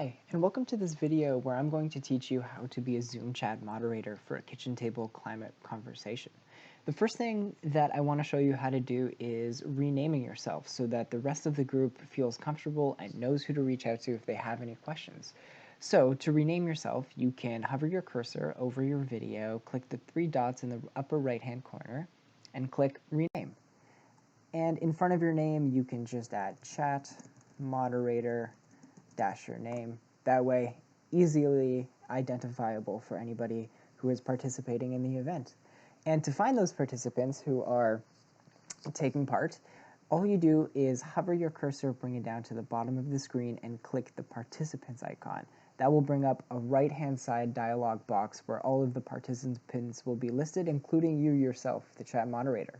Hi, and welcome to this video where I'm going to teach you how to be a Zoom chat moderator for a kitchen table climate conversation. The first thing that I want to show you how to do is renaming yourself so that the rest of the group feels comfortable and knows who to reach out to if they have any questions. So to rename yourself, you can hover your cursor over your video, click the three dots in the upper right-hand corner, and click Rename. And in front of your name, you can just add chat moderator dash your name. That way, easily identifiable for anybody who is participating in the event. And to find those participants who are taking part, all you do is hover your cursor, bring it down to the bottom of the screen, and click the participants icon. That will bring up a right-hand side dialog box where all of the participants will be listed, including you yourself, the chat moderator.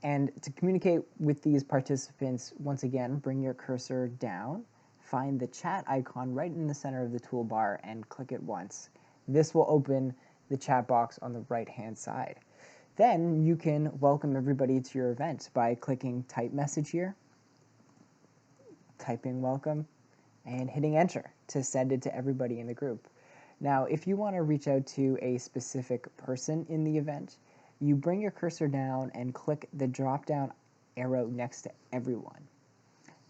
And to communicate with these participants, once again, bring your cursor down, find the chat icon right in the center of the toolbar and click it once. This will open the chat box on the right-hand side. Then you can welcome everybody to your event by clicking type message here, typing welcome, and hitting enter to send it to everybody in the group. Now, if you want to reach out to a specific person in the event, you bring your cursor down and click the drop-down arrow next to everyone.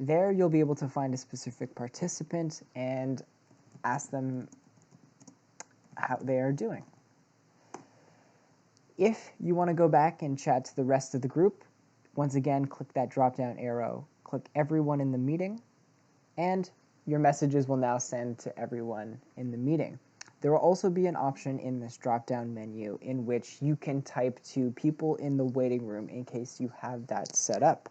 There you'll be able to find a specific participant and ask them how they are doing. If you want to go back and chat to the rest of the group, once again, click that drop-down arrow, click everyone in the meeting, and your messages will now send to everyone in the meeting. There will also be an option in this drop-down menu in which you can type to people in the waiting room in case you have that set up.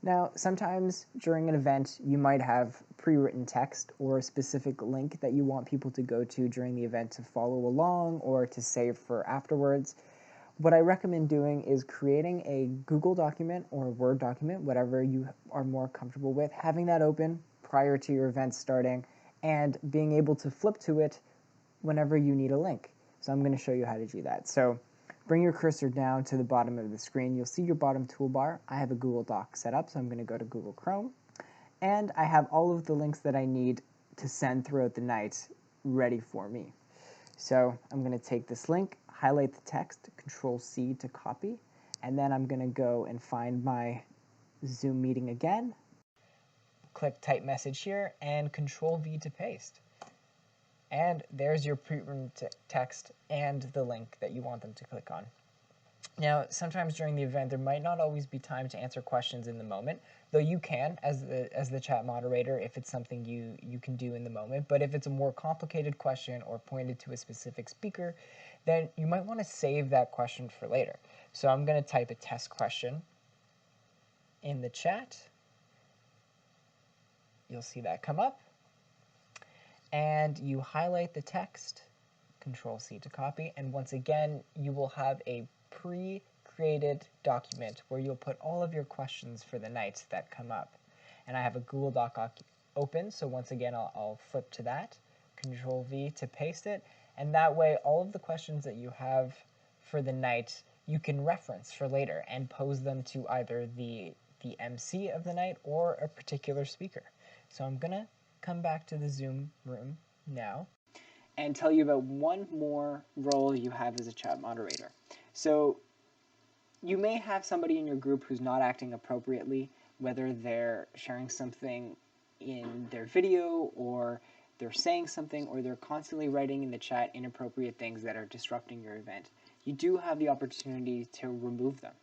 Now, sometimes during an event, you might have pre-written text or a specific link that you want people to go to during the event to follow along or to save for afterwards. What I recommend doing is creating a Google document or a Word document, whatever you are more comfortable with, having that open prior to your event starting, and being able to flip to it whenever you need a link. So I'm going to show you how to do that. So bring your cursor down to the bottom of the screen. You'll see your bottom toolbar. I have a Google Doc set up, so I'm going to go to Google Chrome. And I have all of the links that I need to send throughout the night ready for me. So I'm going to take this link, highlight the text, Control-C to copy, and then I'm going to go and find my Zoom meeting again. Click type message here and Control-V to paste. And there's your pre-written text and the link that you want them to click on. Now, sometimes during the event, there might not always be time to answer questions in the moment, though you can as the chat moderator if it's something you can do in the moment. But if it's a more complicated question or pointed to a specific speaker, then you might want to save that question for later. So I'm going to type a test question in the chat. You'll see that come up. And you highlight the text, Control-C to copy, and once again, you will have a pre-created document where you'll put all of your questions for the night that come up. And I have a Google Doc open, so once again, I'll flip to that, Control-V to paste it, and that way, all of the questions that you have for the night, you can reference for later and pose them to either the MC of the night or a particular speaker. So I'm going to come back to the Zoom room now and tell you about one more role you have as a chat moderator. So you may have somebody in your group who's not acting appropriately, whether they're sharing something in their video or they're saying something or they're constantly writing in the chat inappropriate things that are disrupting your event. You do have the opportunity to remove them.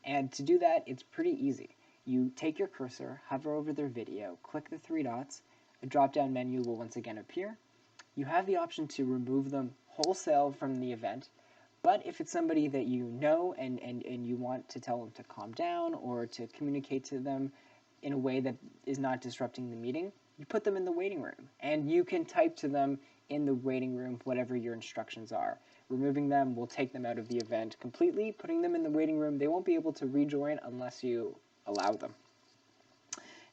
And to do that, it's pretty easy. You take your cursor, hover over their video, click the three dots, a drop-down menu will once again appear. You have the option to remove them wholesale from the event, but if it's somebody that you know and you want to tell them to calm down or to communicate to them in a way that is not disrupting the meeting, you put them in the waiting room, and you can type to them in the waiting room whatever your instructions are. Removing them will take them out of the event completely. Putting them in the waiting room, they won't be able to rejoin unless you allow them.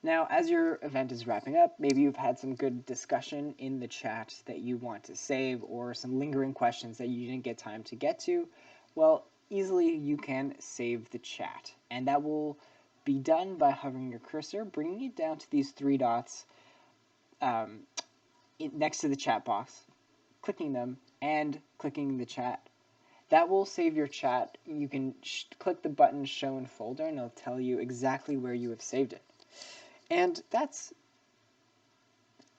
Now, as your event is wrapping up, maybe you've had some good discussion in the chat that you want to save or some lingering questions that you didn't get time to get to. Well, easily you can save the chat, and that will be done by hovering your cursor, bringing it down to these three dots next to the chat box, clicking them, and clicking the chat. That will save your chat. You can click the button Show in Folder, and it'll tell you exactly where you have saved it. And that's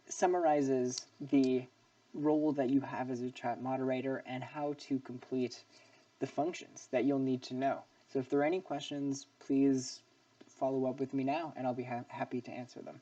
summarizes the role that you have as a chat moderator and how to complete the functions that you'll need to know. So if there are any questions, please follow up with me now, and I'll be happy to answer them.